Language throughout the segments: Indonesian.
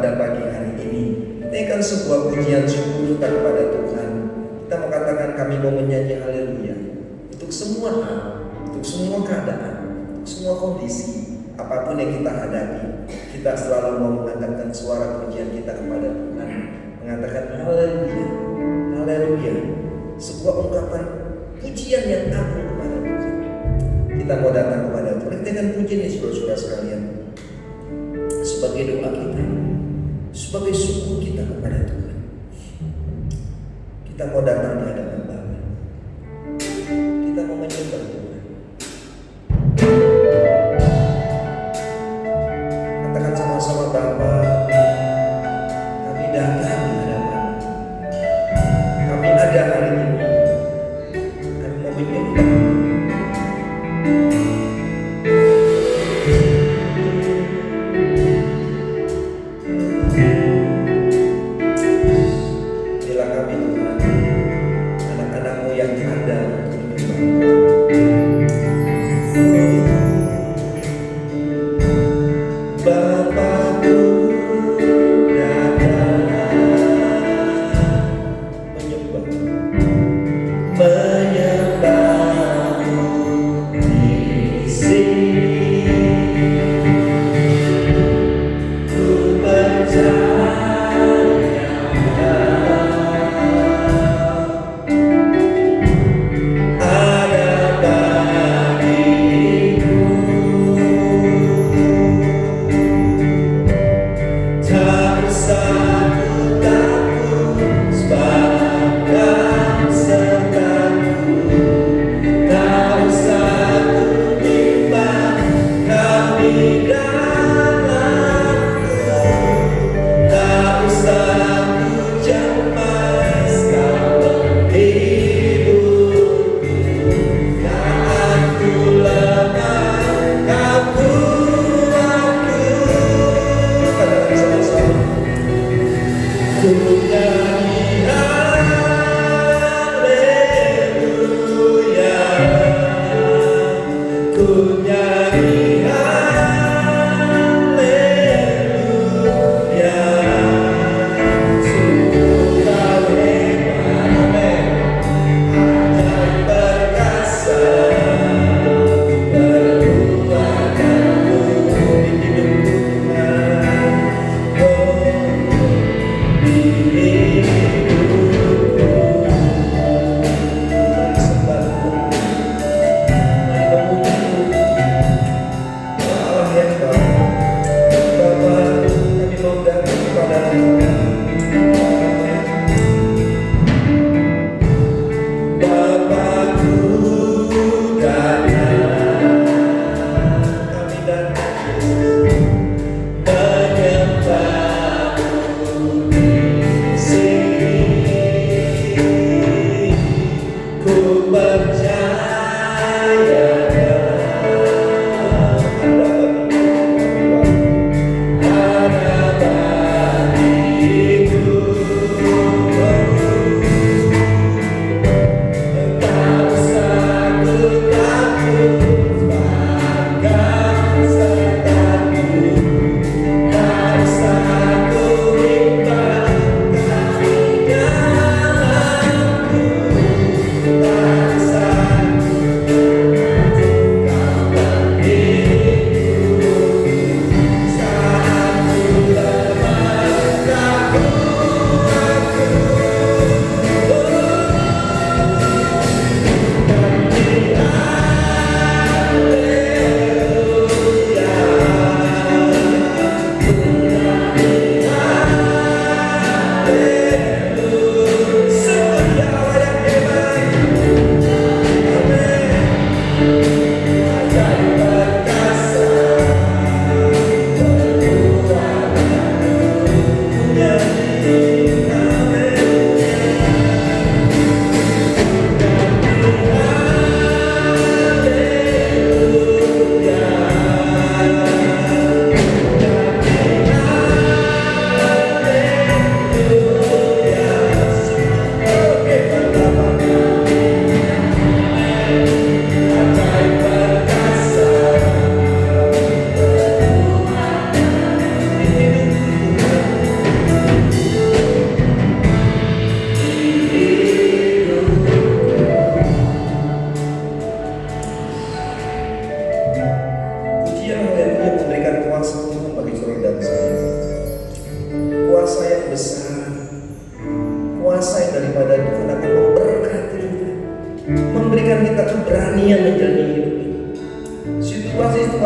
pada pagi hari ini. Ini kan sebuah pujian syukur kita kepada Tuhan. Kita mau katakan kami mau menyanyi haleluya untuk semua hal, untuk semua keadaan, semua kondisi, apapun yang kita hadapi. Kita selalu mau mengangkatkan suara pujian kita kepada Tuhan, mengatakan haleluya, haleluya, sebuah ungkapan pujian yang agung kepada Tuhan. Kita mau datang kepada Tuhan dengan pujian ini, saudara-saudara sekalian, sebagai doa kita, sebagai syukur kita kepada Tuhan. Kita mau datang di hadapan Bapa. Kita mau menyembah Tuhan. Katakan sama-sama, Bapa, kami datang di hadapan. Kami ada hari ini. Kami mau menyembah. Bila kami Tuhan, anak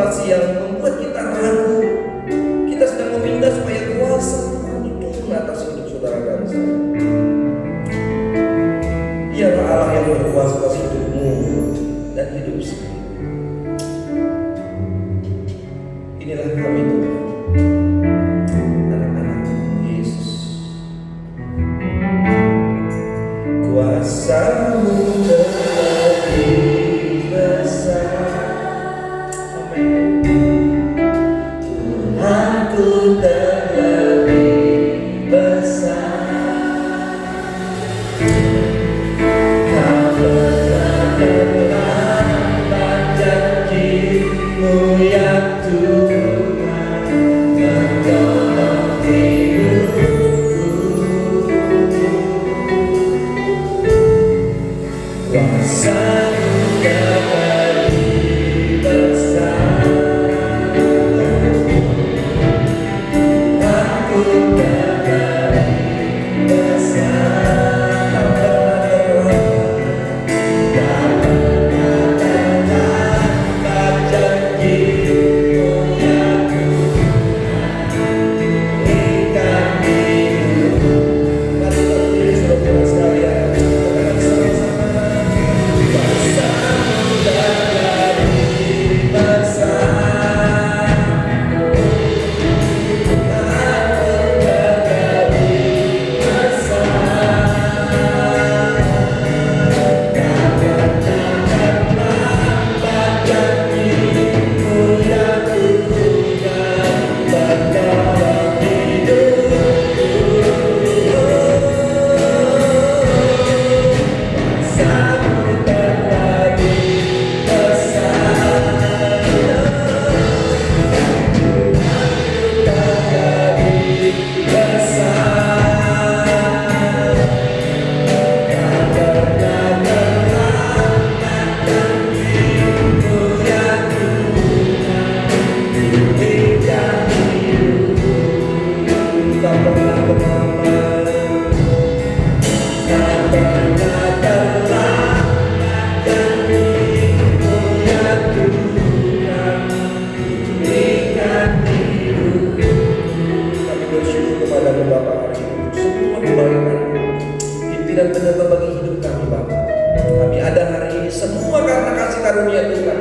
situasi yang membuat kita ragu, kita sedang meminta supaya kuasa Tuhan itu turun atas hidup saudara dan saya. Dialah Allah yang berkuasa atas hidupmu dan hidup saya. Inilah kami Tuhan, anak-anak Yesus. Kuasa-Mu terlebih besar. Amin. Tuhanku terlebih besar. Kau pernah terlambat janji-Mu yang Tuhan menolong hidupku. Kuasa-Mu terlebih besar. Tuhanku terlebih besar. Kau pernah terlambat janji-Mu yang Tuhan berikan hidupku. Mari kita berdiri saudara sekalian, katakan sama-sama. Kuasa-Mu terlebih besar. Tuhanku terlebih besar. Tak pernah terlambat janji-Mu yang Tuhan menolong hidupku. Kuasa-Mu terlebih besar. Terlebih besar. Tak pernah terlambat janji-Mu yang Tuhan berikan hidupku. Tak pernah terlambat. Tak pernah terlambat janji-Mu yang Tuhan berikan hidupku. Kami bersyukur kepada-Mu Bapa hari ini untuk semua kebaikan, pimpinan penyerta bagi hidup kami Bapa. Kami ada hari ini semua karena kasih karunia Tuhan.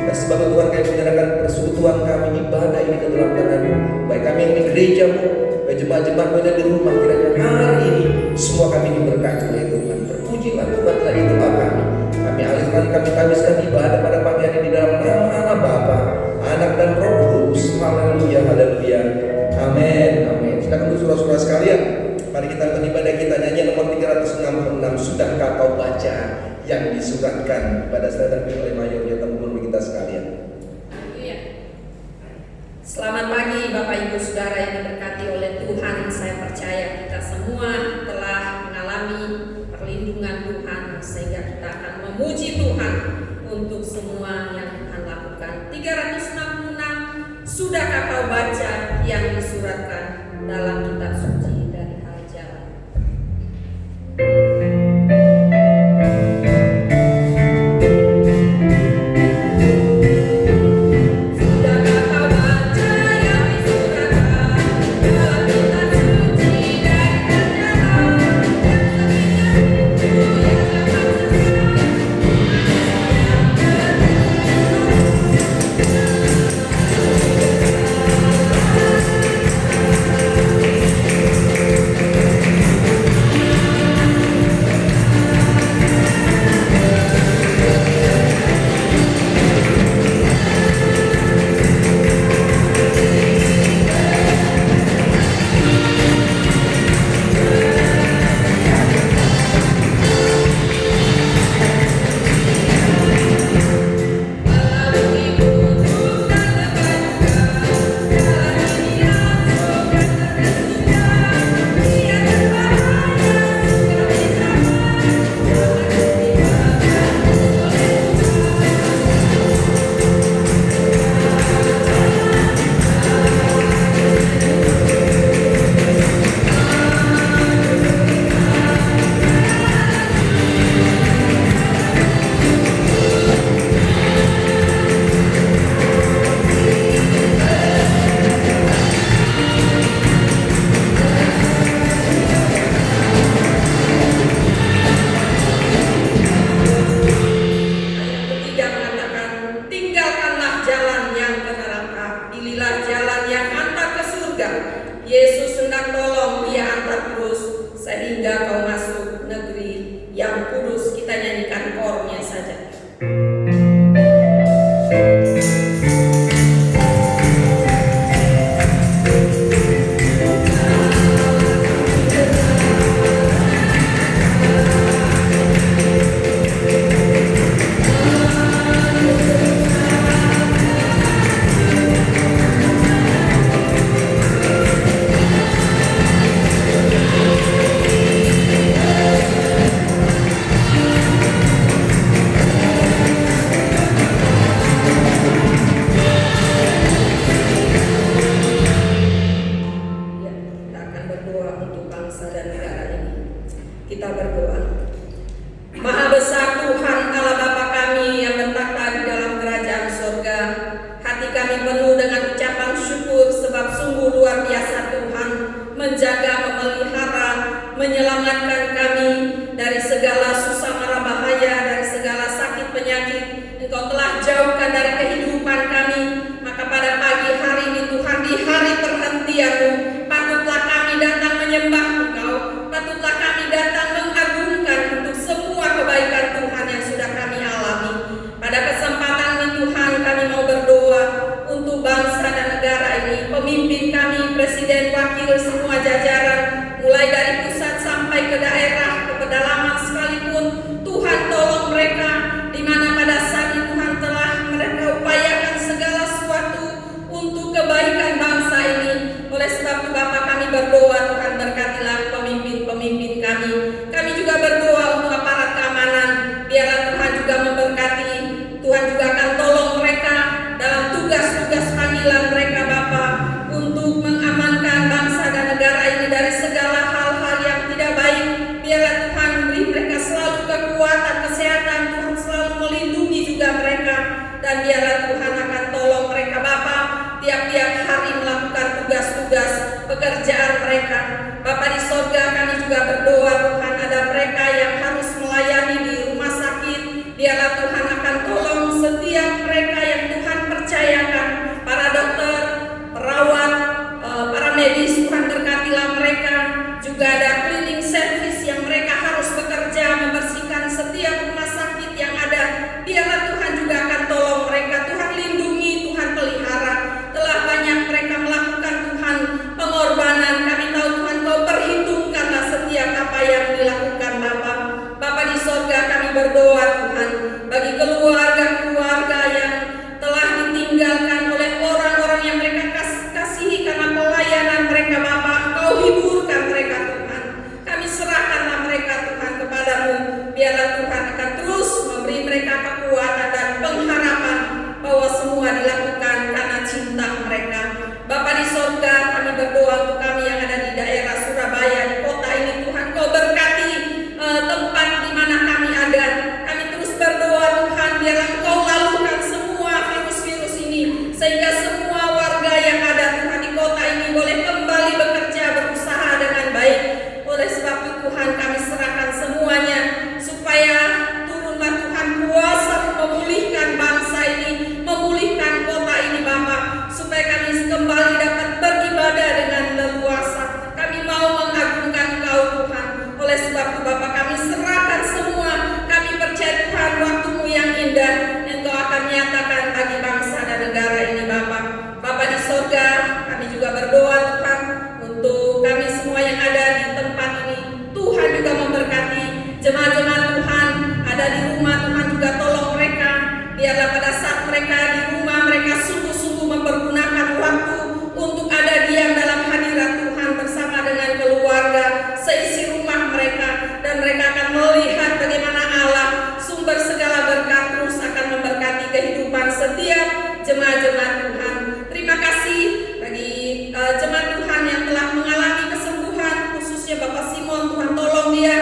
Dan sebagai Tuhan kami menyerahkan persekutuan kami, ibadah ini ke dalam tangan-Mu. Baik kami yang di gereja-Mu, baik jemaat-jemaat-Mu yang di rumah, kiranya hari ini semua kami diberkati oleh Tuhan. Terpujilah Tuhan telah itu kami. Kami alihkan, kami habiskan ibadah pada pagi hari ini di dalam nama Allah Bapa, Anak dan Roh Kudus. Haleluya, haleluya. Amin, amin. Silakan untuk saudara-saudara sekalian, mari kita lakukan ibadah kita, nyanyian nomor 366. Sudahkah kau baca yang disuratkan pada saya dan oleh Mayor ya teman-teman kita sekalian. Haleluya. Selamat pagi Bapak Ibu Saudara yang diberkati oleh Tuhan. Saya percaya kita semua telah mengalami perlindungan Tuhan, sehingga kita akan memuji Tuhan untuk semua yang Tuhan lakukan. 366. Sudahkah kau baca yang disuratkan dalam kitab suci dari Hari Jalan? Sudahkah kau baca yang disuratkan dalam kitab suci dari Hari Jalan? Dan semenjak itu ia akan sesat. bangsa dan negara ini. Kita berdoa. Maha besar Tuhan Allah Bapa kami yang bertata di dalam kerajaan surga, hati kami penuh dengan ucapan syukur sebab sungguh luar biasa Tuhan menjaga, memelihara, menyelamatkan kami dari segala susah mara bahaya, dari segala sakit penyakit. Engkau telah jauhkan dari kehidupan kami. Maka pada pagi hari ini Tuhan, di hari perhentian-Mu, patutlah kami datang menyembah Engkau, patutlah kami datang mengagungkan untuk semua kebaikan Tuhan yang sudah kami alami. Pada kesempatan ini Tuhan, kami mau berdoa untuk bangsa dan negara ini, pemimpin kami, presiden, wakil, semua jajaran, mulai dari pusat sampai ke daerah, ke pedalaman sekalipun. Tuhan tolong mereka, di mana pada saat ini Tuhan telah mereka upayakan segala sesuatu untuk kebaikan bangsa ini. Oleh sebab itu Bapa, kami berdoa Tuhan, berkatilah pemimpin-pemimpin kami. Kami juga berdoa untuk aparat keamanan, biarlah Tuhan juga memberkati. Tuhan juga akan tolong mereka dalam tugas-tugas panggilan mereka Bapa, untuk mengamankan bangsa dan negara ini dari segala hal-hal yang tidak baik. Biarlah Tuhan beri mereka selalu kekuatan, kesehatan, Tuhan selalu melindungi juga mereka. Dan biarlah Tuhan akan tolong mereka Bapa, tiap-tiap hari melakukan tugas-tugas pekerjaan mereka. Bapa di sorga, kami juga berdoa Tuhan, ada mereka yang harus melayani di rumah sakit. Biarlah Tuhan akan tolong setiap mereka yang Tuhan percayakan, para dokter, perawat, para medis. Tuhan berkatilah mereka. Juga ada cleaning service yang mereka harus bekerja membersihkan setiap rumah sakit yang ada. Biarlah Tuhan juga akan tolong mereka. Tuhan lindungi, Tuhan pelihara. Telah banyak mereka melakukan Tuhan pengorbanan. Kami tahu Tuhan Kau perhitungkanlah setiap apa yang dilakukan Bapa. Bapa di sorga, kami berdoa Tuhan bagi keluarga-keluarga yang telah ditinggalkan oleh orang-orang yang mereka kasihi karena pelayanan mereka Bapa. Engkau hiburkan mereka Tuhan. Kami serahkanlah mereka Tuhan kepadamu. Biarlah Tuhan akan terus memberi mereka kekuatan dan pengharapan bahwa semua dilakukan karena cinta mereka. Bapa di sorga, kami berdoa untuk kami yang ada di daerah Surabaya, di kota ini Tuhan. Kau berkati tempat di mana kami ada. Kami terus berdoa Tuhan, biarlah Engkau lalukan semua virus-virus ini, sehingga semua warga yang ada Tuhan di kota ini boleh kembali bekerja, berusaha dengan baik. Oleh sebab itu Tuhan, kami serahkan semuanya, supaya turunlah Tuhan kuasa memulihkan bangsa ini, memulihkan kota ini Bapa, supaya kami kembali dapat beribadah dengan leluasa. Kami mau mengagungkan Engkau Tuhan. Oleh sebab itu Bapa, kami serahkan semua. Kami percaya Tuhan, waktu-Mu yang indah Engkau akan nyatakan bagi bangsa dan negara ini Bapa. Bapa di sorga, kami juga berdoa Tuhan untuk kami semua yang ada di tempat ini. Tuhan juga memberkati jemaat-jemaat Tuhan ada di rumah. Tuhan juga tolong mereka. Biarlah pada saat mereka di rumah, mereka sungguh-sungguh mempergunakan waktu untuk ada diam dalam hadirat Tuhan bersama dengan keluarga, seisi rumah mereka. Dan mereka akan melihat bagaimana Allah, sumber segala berkat, terus akan memberkati kehidupan setiap jemaat-jemaat Tuhan. Terima kasih bagi jemaat Tuhan yang telah mengalami kesembuhan, khususnya Bapak Simon. Tuhan tolong dia.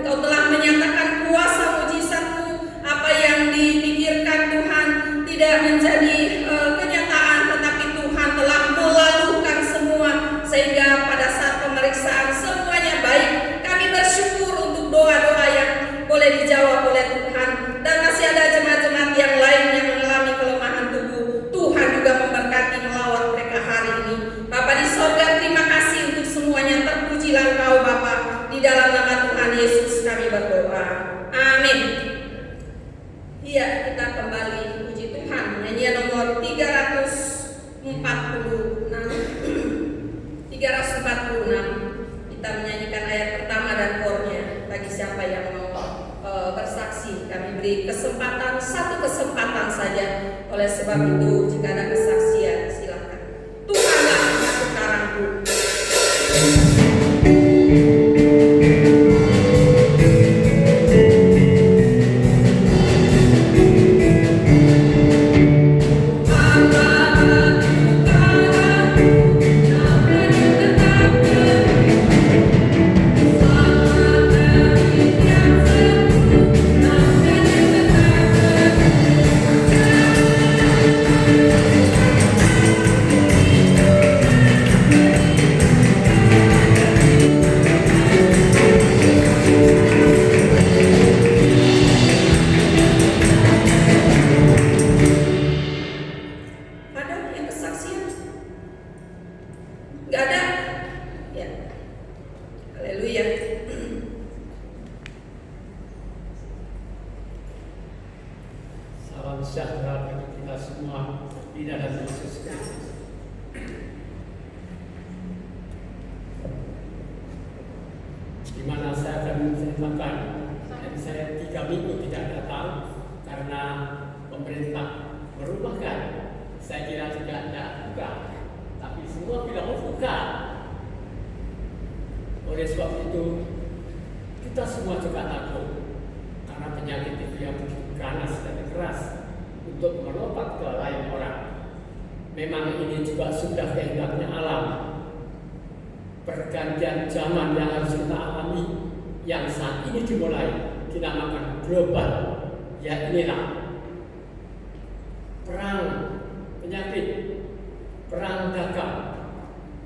Engkau telah menyatakan kuasa mujizat-Mu. Apa yang dipikirkan Tuhan tidak menjadi kenyataan, tetapi Tuhan telah melalukan semua, sehingga pada saat pemeriksaan semuanya baik. Kami bersyukur untuk doa-doa yang boleh dijawab oleh Tuhan. Dan masih ada jemaat-jemaat yang lain yang mengalami kelemahan tubuh. Tuhan juga memberkati melawat mereka hari ini. Bapa di sorga, terima kasih untuk semuanya. Terpujilah Engkau Bapa. Di dalam nama Tuhan Yesus kami berdoa. Amin. Iya, kita kembali puji Tuhan. Nyanyian nomor 346. 346. Kita menyanyikan ayat pertama dan chornya. Bagi siapa yang mau bersaksi, kami beri kesempatan, satu kesempatan saja. Oleh sebab itu, jika ada kesaksian, silakan. Tuhanlah batu karangku. Haleluya. Salam sejahtera bagi kita semua di dalam Yesus Kristus. Di mana saya akan menceritakan, dan saya 3 minggu tidak datang karena pemerintah merumahkan. Saya kira tidak ada buka, tapi semua bilang buka. Oleh sebab itu, kita semua juga takut karena penyakit itu yang begitu ganas dan keras untuk melompat ke lain orang. Memang ini juga sudah kehendaknya alam. Pergantian zaman yang harus kita alami, yang saat ini dimulai, dinamakan global. Ya inilah perang penyakit, perang dagang,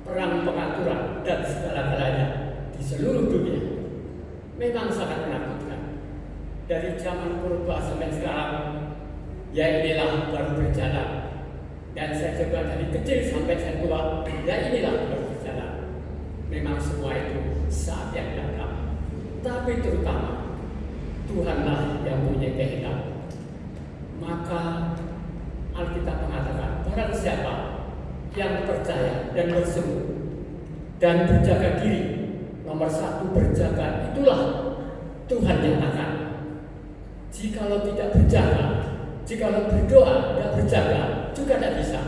perang pengaturan, dan segala-galanya di seluruh dunia. Memang sangat menakutkan. Dari zaman purba sampai sekarang, ya inilah baru berjalan. Dan saya coba dari kecil sampai saya tua, ya inilah baru berjalan. Memang semua itu saat yang datang. Tapi terutama Tuhanlah yang punya kehendak. Maka Alkitab mengatakan, barang siapa yang percaya dan berseru dan berjaga diri, nomor 1 berjaga, itulah Tuhan nyatakan. Jikalau tidak berjaga, jikalau berdoa tidak berjaga, juga tidak bisa.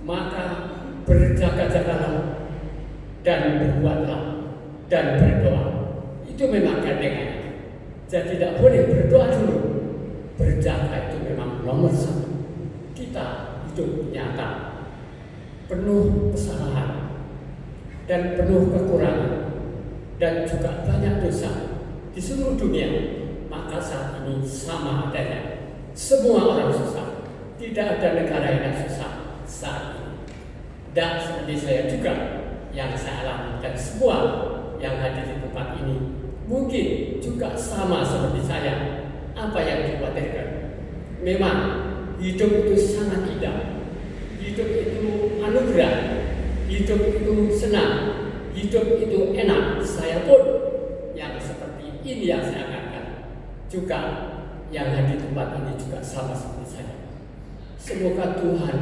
Maka berjaga-jagalah dan berbuatlah dan berdoa. Itu memang gandengannya. Jadi tidak boleh berdoa dulu. Berjaga itu memang nomor 1. Kita hidup nyata, penuh kesalahan dan penuh kekurangan dan juga banyak dosa di seluruh dunia. Maka saat ini sama adanya. Semua orang susah. Tidak ada negara yang susah saat ini. Dan seperti saya juga yang saya alami, dan semua yang hadir di tempat ini mungkin juga sama seperti saya. Apa yang dikhawatirkan? Memang hidup itu sangat indah. Hidup itu anugerah. Hidup itu senang. Hidup itu enak. Saya pun yang seperti ini yang saya katakan. Juga yang hadir di tempat ini juga sama seperti saya. Semoga Tuhan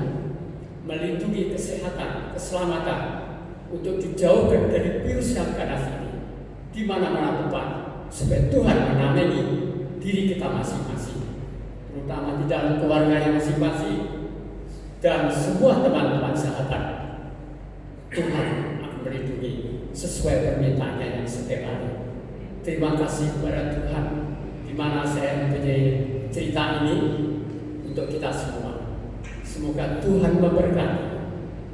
melindungi kesehatan, keselamatan untuk dijauhkan dari virus yang ganas ini di mana-mana tempat, supaya Tuhan menamani diri kita masing-masing, terutama di dalam keluarganya masing-masing dan semua teman-teman sahabat. Tuhan akan melindungi sesuai permintaannya yang setiap hari. Terima kasih kepada Tuhan di mana saya mempunyai cerita ini untuk kita semua. Semoga Tuhan memberkati.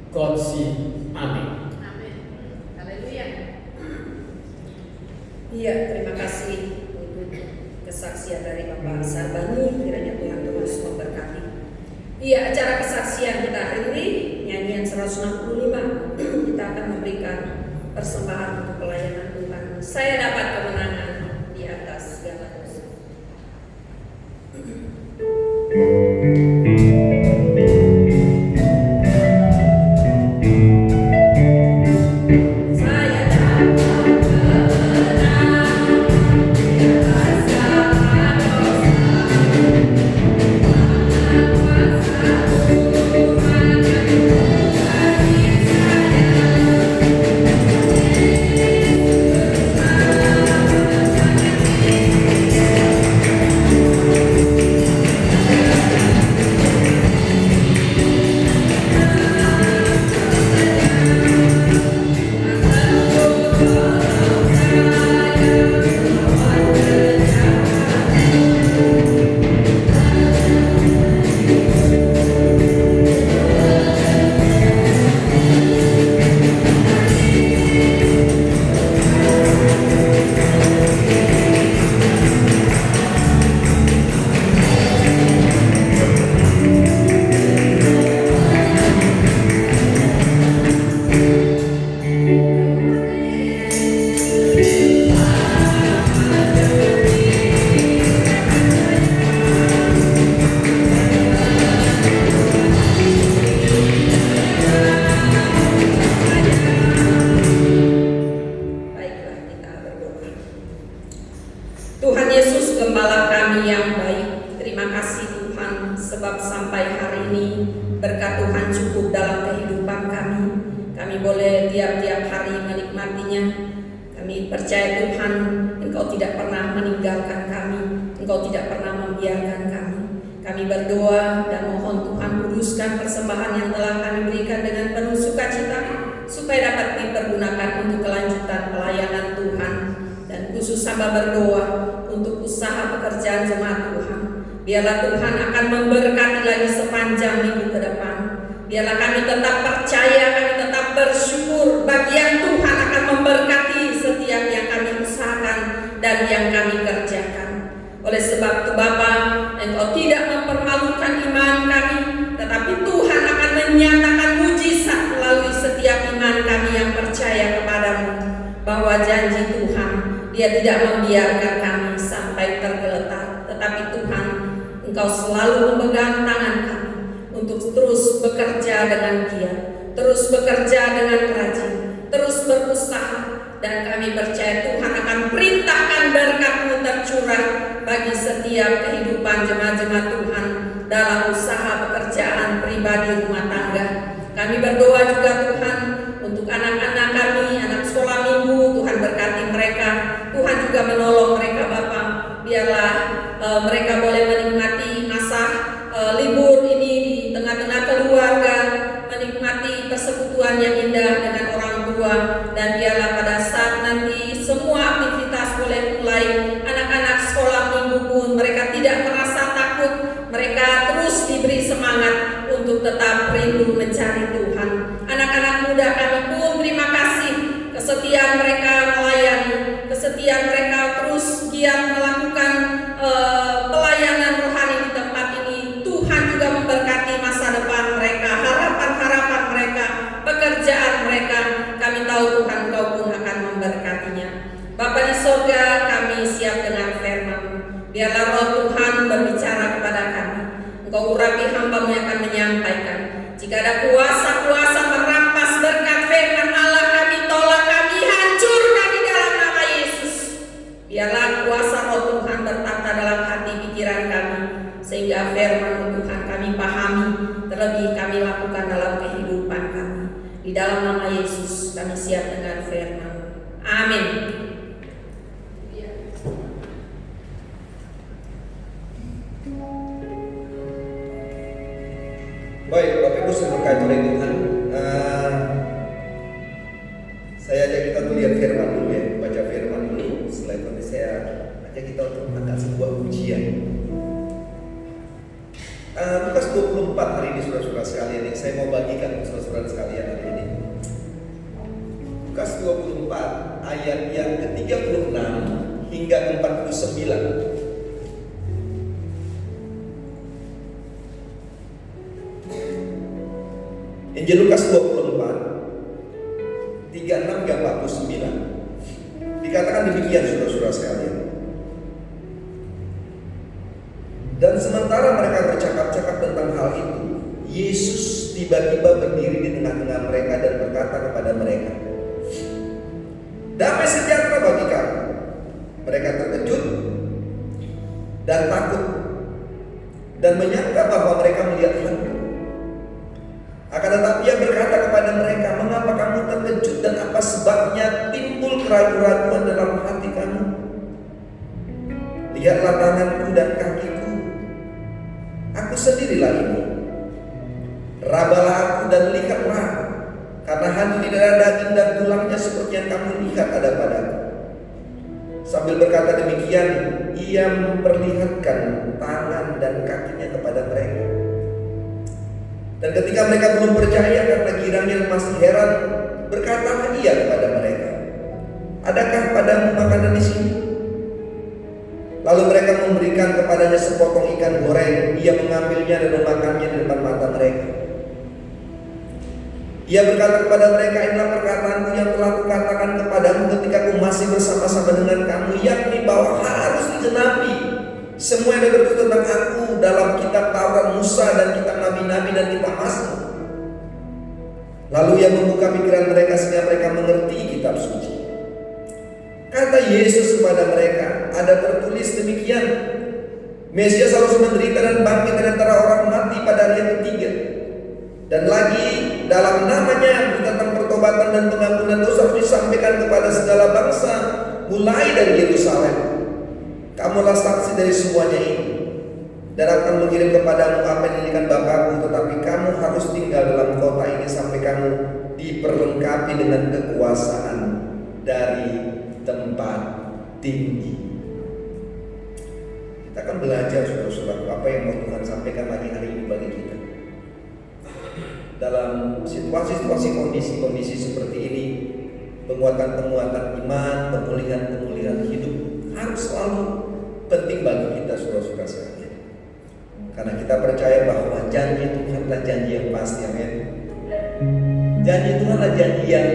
God see. Amin. Amin. Haleluya. Iya, terima kasih untuk kesaksian dari Bapak Sarbani. Kiranya Tuhan terus memberkati. Iya, acara kesaksian kita akhiri nyanyian 165. Kita akan memberikan persembahan untuk pelayanan Tuhan. Saya dapat kemenangan di atas segala dosa. Hallelujah. sebab sampai hari ini berkat Tuhan cukup dalam kehidupan kami. Kami boleh tiap-tiap hari menikmatinya. Kami percaya Tuhan, Engkau tidak pernah meninggalkan kami, Engkau tidak pernah membiarkan kami. Kami berdoa dan mohon Tuhan kuduskan persembahan yang telah kami berikan dengan penuh sukacita, supaya dapat dipergunakan untuk kelanjutan pelayanan Tuhan. Dan khusus hamba berdoa untuk usaha pekerjaan jemaat Tuhan. Biarlah Tuhan akan memberkati lagi sepanjang minggu ke depan. Biarlah kami tetap percaya, kami tetap bersyukur bagian Tuhan akan memberkati setiap yang kami usahakan dan yang kami kerjakan. Oleh sebab itu Bapa, Engkau tidak mempermalukan iman kami, tetapi Tuhan akan menyatakan mujizat melalui setiap iman kami yang percaya kepadamu. Bahwa janji Tuhan, Dia tidak membiarkan kami sampai tergeletak, tetapi Tuhan, Engkau selalu memegang tangan kami untuk terus bekerja dengan giat, terus bekerja dengan rajin, terus berusaha. Dan kami percaya Tuhan akan perintahkan berkat-Mu tercurah bagi setiap kehidupan jemaat-jemaat Tuhan dalam usaha pekerjaan pribadi rumah tangga. Kami berdoa juga Tuhan untuk anak-anak kami, anak sekolah minggu. Tuhan berkati mereka, Tuhan juga menolong mereka Bapa. Biarlah mereka boleh menikmati masa libur ini di tengah-tengah keluarga, menikmati persekutuan yang indah dengan orang tua. Dan biarlah pada saat nanti semua aktivitas boleh mulai, anak-anak sekolah minggu pun mereka tidak merasa takut, mereka terus diberi semangat untuk tetap rindu mencari Tuhan. Anak-anak muda kami pun terima kasih kesetiaan mereka melayani, kesetiaan mereka terus giat melakukan pelayanan rohani di tempat ini. Tuhan juga memberkati masa depan mereka, harapan-harapan mereka, pekerjaan mereka. Kami tahu Tuhan Engkau pun akan memberkatinya. Bapa di sorga, kami siap dengar firman-Mu. Biarlah Roh Tuhan berbicara kepada kami. Engkau urapi hamba-Mu yang akan menyampaikan. Jika ada kuasa-kuasa merampas berkat firman Allah, kami tolak, kami hancurkan di dalam nama Yesus. Biarlah kuasa Roh Tuhan bertata dalam hati pikiran kami, sehingga firman Tuhan kami pahami, terlebih kami lakukan dalam kehidupan kami. Di dalam nama Yesus kami siap dengan firman. Amin. Baik, Bapak Ibu sudah berkait oleh Tuhan. Saya ajak kita untuk lihat firman dulu ya, baca firman dulu. Setelah itu nanti saya ajak kita untuk angkat sebuah pujian. Lukas 24 hari ini saudara-saudara sekalian yang saya mau bagikan untuk saudara-saudara sekalian hari ini. Lukas 24 ayat yang ke-36 hingga 49. Injil Lukas 24 36 hingga 49. Dikatakan demikian saudara-saudara sekalian. Dan sementara mereka bercakap-cakap tentang hal itu, Yesus tiba-tiba berdiri di tengah-tengah mereka dan berkata kepada mereka, "Damai sejahtera bagi kamu." Mereka terkejut dan takut dan menyangka bahwa mereka melihat hantu. Akan tetapi Ia berkata kepada mereka, "Mengapa kamu terkejut dan apa sebabnya timbul keraguan-keraguan dalam hati kamu? Lihatlah tanganku dan kakiku, aku sendirilah ini. Rabalah aku dan lihatlah, karena hantu tidak ada daging dan tulangnya seperti yang kamu lihat ada padaku." Sambil berkata demikian, Ia memperlihatkan tangan dan kakinya kepada mereka. Dan ketika mereka belum percaya karena kiranya masih heran, berkatalah Ia kepada mereka, "Adakah padamu makanan di sini?" Lalu mereka memberikan kepadanya sepotong ikan goreng. Ia mengambilnya dan memakannya di depan mata mereka. Ia berkata kepada mereka, "Inilah perkataanku yang telah kukatakan kepadamu ketika aku masih bersama-sama dengan kamu, yakni bahwa harus digenapi semua yang tertulis tentang aku dalam kitab Taurat Musa dan kitab Nabi-Nabi dan kitab Mazmur." Lalu Ia membuka pikiran mereka sehingga mereka mengerti kitab suci. Kata Yesus kepada mereka, "Ada tertulis demikian, Mesias harus menderita dan bangkit dari antara orang mati pada hari yang ketiga. Dan lagi dalam namanya berita tentang pertobatan dan pengampunan dosa harus disampaikan kepada segala bangsa, mulai dari Yerusalem. Kamulah saksi dari semuanya ini, dan akan mengirim kepadamu apa yang diinginkan Bapakku. Tetapi kamu harus tinggal dalam kota ini sampai kamu diperlengkapi dengan kekuasaan dari tempat tinggi. Kita akan belajar, saudara-saudara, apa yang mau Tuhan sampaikan lagi hari ini bagi kita. Dalam situasi-situasi kondisi-kondisi seperti ini, penguatan-penguatan iman, pemulihan-pemulihan hidup harus selalu penting bagi kita, saudara-saudara sekalian. Karena kita percaya bahwa janji Tuhan adalah janji yang pasti, amin. Janji Tuhan adalah janji yang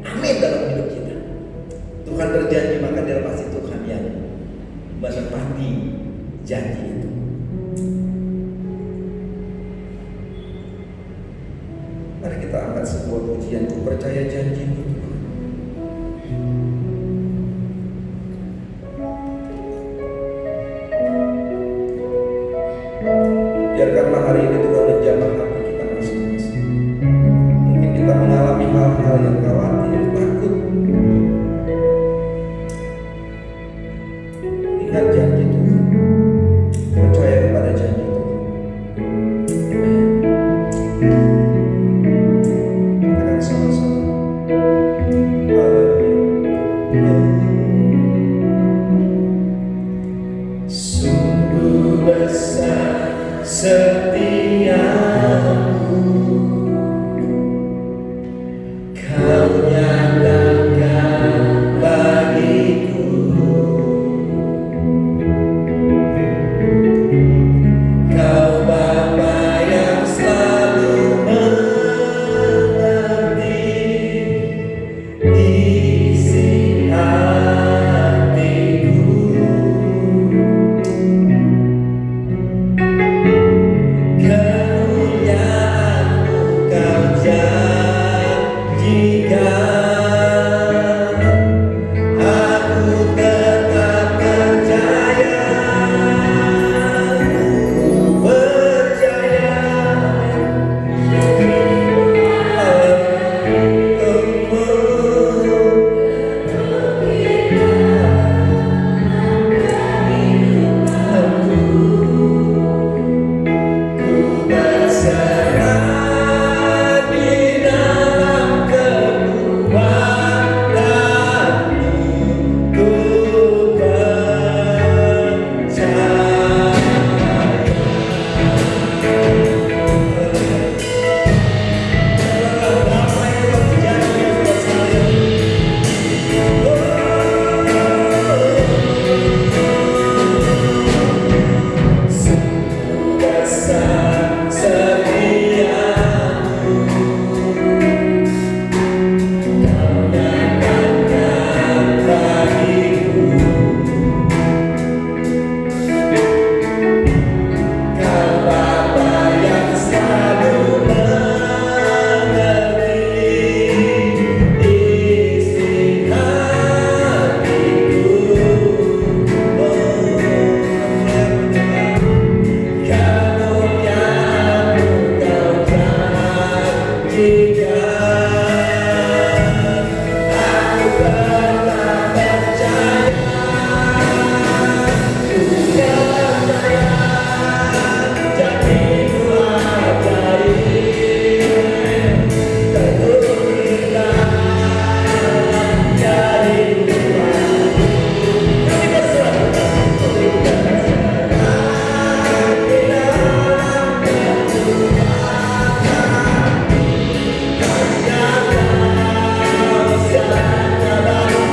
amin dalam hidup kita. Tuhan berjanji, maka dia pasti Tuhan yang menepati janji itu. Mari kita angkat sebuah pujian, ku percaya janji-Mu Tuhan. Biarkanlah hari ini Tuhan menjamah hati kita masing-masing. Mungkin kita mengalami hal-hal yang khawatir, takut. Ingat janji Tuhan, percaya kepada janji Tuhan. Amen. Katakan sama-sama. Sungguh besar setiamu, Kau nyatakan bagiku. Kau Bapa yang selalu mengerti isi hatiku. Kemuliaan-Mu Kau janjikan, aku tetap percaya. Ku percaya ku berserah di dalam kekuatan-Mu, ku besar setiamu, Kau nyatakan bagiku. Kau Bapa yang selalu mengerti isi hatiku. Kemuliaan-Mu Kau janjikan, aku tetap percaya. Ku percaya janji-Mu ajaib, terukirlah dari Tuhan. Kami berserah di dalam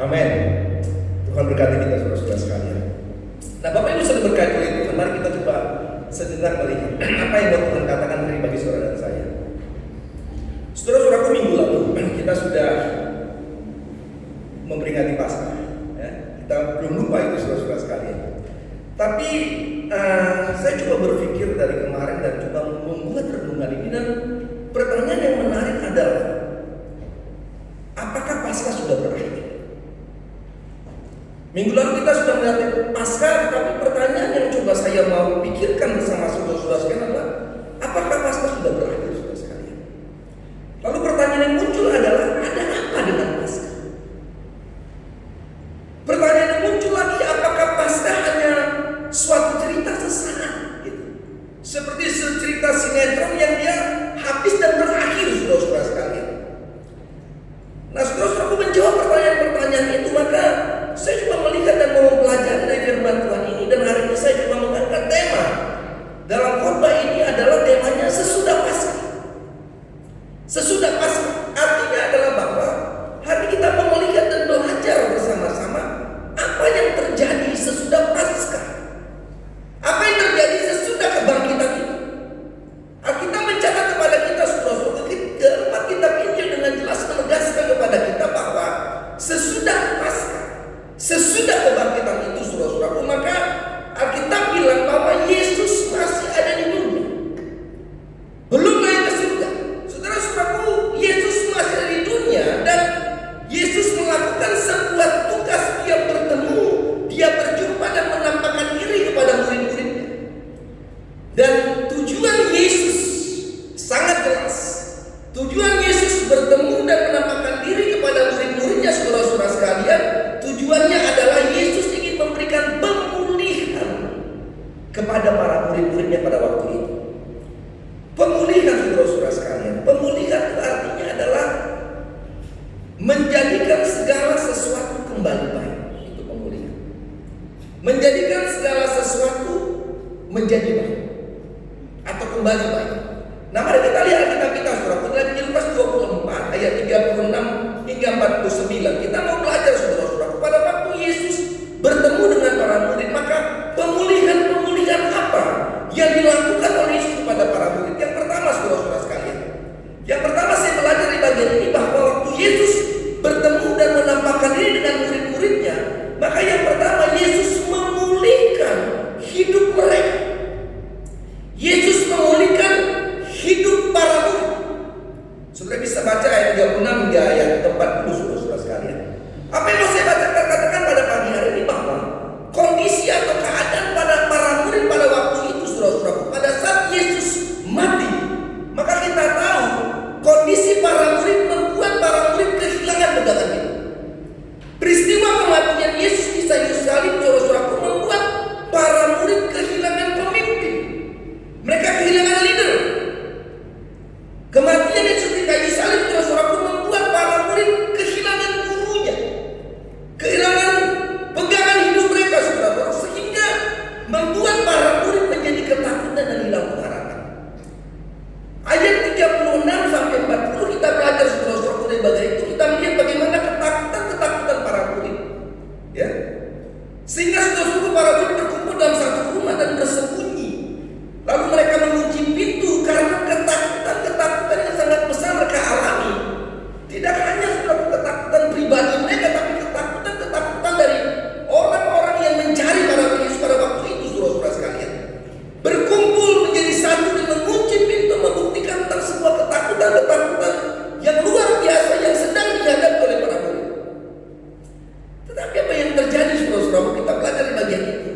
Amin. Tuhan berkati kita saudara-saudara sekalian. Nah, Bapak Ibu sudah berkati oleh Tuhan. Mari kita coba sejenak melihat apa yang Tuhan katakan hari bagi saudara dan saya. Saudara-saudaraku, minggu lalu kita sudah memperingati Paskah. Ya, kita belum lupa itu saudara-saudara sekalian. Tapi saya coba berpikir dari kemarin dan coba membuat renungan ini, dan pertanyaan yang menarik adalah apakah Paskah sudah berakhir? Minggu lalu kita sudah melihat Paskah, tapi pertanyaan yang coba saya mau pikirkan bersama saudara-saudara sekalian adalah apakah Paskah sudah berakhir, saudara sekalian? Lalu pertanyaan yang muncul adalah ada apa dengan Paskah? Pertanyaan yang muncul lagi, apakah Paskah hanya suatu cerita sesaat gitu? Seperti cerita sinetron yang dia habis dan berakhir, saudara-saudara sekalian. Nah, saudara-saudaraku menjawab pertanyaan-pertanyaan itu, maka saya coba melihat dan mau mempelajari dari firman Tuhan ini, dan hari ini saya coba mengangkat tema dalam khotbah ini adalah temanya sesudah Paskah. Sesudah Paskah artinya adalah bahwa hari kita mau melihat dan belajar bersama-sama apa yang terjadi sesudah Paskah. Apa yang terjadi sesudah kebangkitan itu. Alkitab mencatat kepada kita, saudara-saudara, keempat kitab Injil dengan jelas menegaskan kepada kita bahwa sesudah Paskah, sesudah kebangkitan itu, saudara-saudaraku, maka Alkitab bilang bahwa Yesus masih ada di dunia, belum naik ke surga. Saudara-saudaraku, Yesus masih ada di dunia, dan Yesus melakukan sebuah tugas. Dia bertemu, dia berjumpa dan menampakkan diri kepada murid-muridnya. Dan tujuan Yesus sangat jelas. Tujuan Yesus bertemu dan menampakkan diri kepada murid-muridnya, saudara-saudara sekalian, tujuannya adalah Yesus ingin memberikan pemulihan kepada para murid-muridnya pada waktu itu. Pemulihan, saudara-saudara sekalian, pemulihan itu artinya adalah menjadikan segala sesuatu kembali baik. Itu pemulihan. Menjadikan segala sesuatu menjadi baik atau kembali baik. Nah, mari kita lihat Alkitab kita, saudara. Dalam Injil Lukas 24 ayat 36 hingga 49. Kita mau belajar, saudara-saudara, pada waktu Yesus bertemu dengan para murid, maka pemulihan apa yang dilakukan oleh Yesus kepada para murid? Yang pertama, saudara-saudara sekalian, yang pertama saya belajar di bagian ini bahwa waktu Yesus bertemu dan menampakkan diri dengan murid-muridnya, maka yang pertama Yesus memulihkan hidup mereka. Yesus memulihkan hidup para murid. Saudara bisa baca ayat 36 hingga ayat 40, saudara-saudara sekalian. Apa yang mau saya katakan pada pagi hari ini bahwa kondisi atau keadaan pada para murid pada waktu itu, saudara-saudara, pada saat Yesus mati, maka kita tahu kondisi para murid membuat para murid kehilangan pegangan hidup. Peristiwa kematian Yesus di kayu salib, saudara-saudara, membuat para murid kehilangan pemimpin. Mereka kehilangan leader. Kematian Yesus di kayu salib, saudara-saudara, membuat para murid kehilangan gurunya, kehilangan pegangan hidup mereka, saudara-saudara, sehingga membuat para murid menjadi ketakutan dan hilang pengharapan. Ayat 36 sampai 40 kita belajar, saudara-saudara, dari bagian itu kita melihat bagaimana ketakutan para murid, ya, sehingga saudara-saudara para murid berkumpul dalam satu rumah dan bersembunyi. Lalu mereka mengunci pintu karena ketakutan yang sangat besar mereka alami. Tidak hanya saudara ketakutan pribadi mereka, tapi ketakutan dari orang-orang yang mencari para Yesus pada waktu itu, saudara-saudara sekalian. Berkumpul menjadi satu dan mengunci pintu, membuktikan tentang sebuah ketakutan yang luar biasa yang sedang dihadapi oleh para murid. Tetapi apa yang terjadi, saudara-saudara, kita belajar di bagian itu.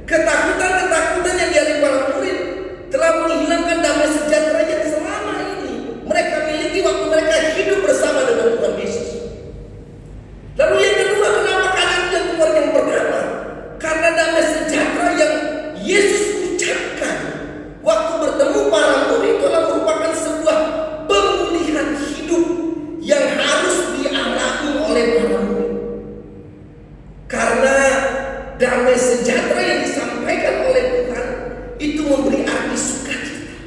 Ketakutan-ketakutan yang dialami para murid telah menghilangkan damai sejahtera yang selama ini mereka miliki waktu mereka hidup bersama dengan Tuhan Yesus. Lalu yang kedua, kenapa kalian tidak keluar yang pertama? Karena damai sejahtera yang Yesus ucapkan waktu bertemu para murid itu adalah merupakan sebuah pemulihan hidup yang harus dialami oleh para murid. Karena damai sejahtera yang disampaikan oleh Tuhan itu memberi arti sukacita.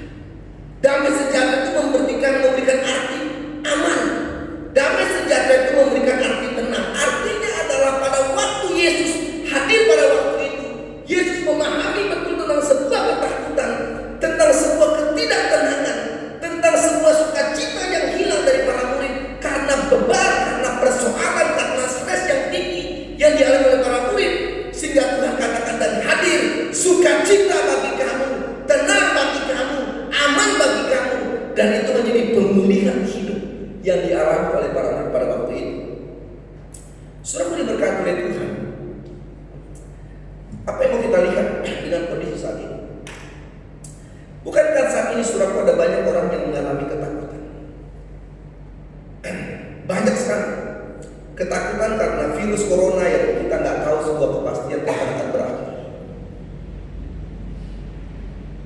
Damai sejahtera itu memberikan arti aman. Damai sejahtera itu memberikan arti tenang. Artinya adalah pada waktu Yesus hadir pada waktu itu, Yesus memahami betul tentang sebuah ketakutan, tentang sebuah ketidaktenangan, tentang sebuah sukacita yang hilang dari para murid karena beban, karena persoalan, karena stres yang tinggi yang dialami oleh para murid. Sehingga Tuhan katakan dan hadir sukacita bagi kamu, tenang bagi kamu, aman bagi kamu, dan itu menjadi pemulihan hidup yang dialami oleh para murid pada waktu itu. Saudara diberkati oleh Tuhan. Apa yang mau kita lihat dengan kondisi saat ini? Bukankah saat ini saudara ada banyak orang yang mengalami ketakutan? Banyak sekali. Ketakutan karena virus corona yang kita nggak tahu sebuah kepastian kapan akan berakhir.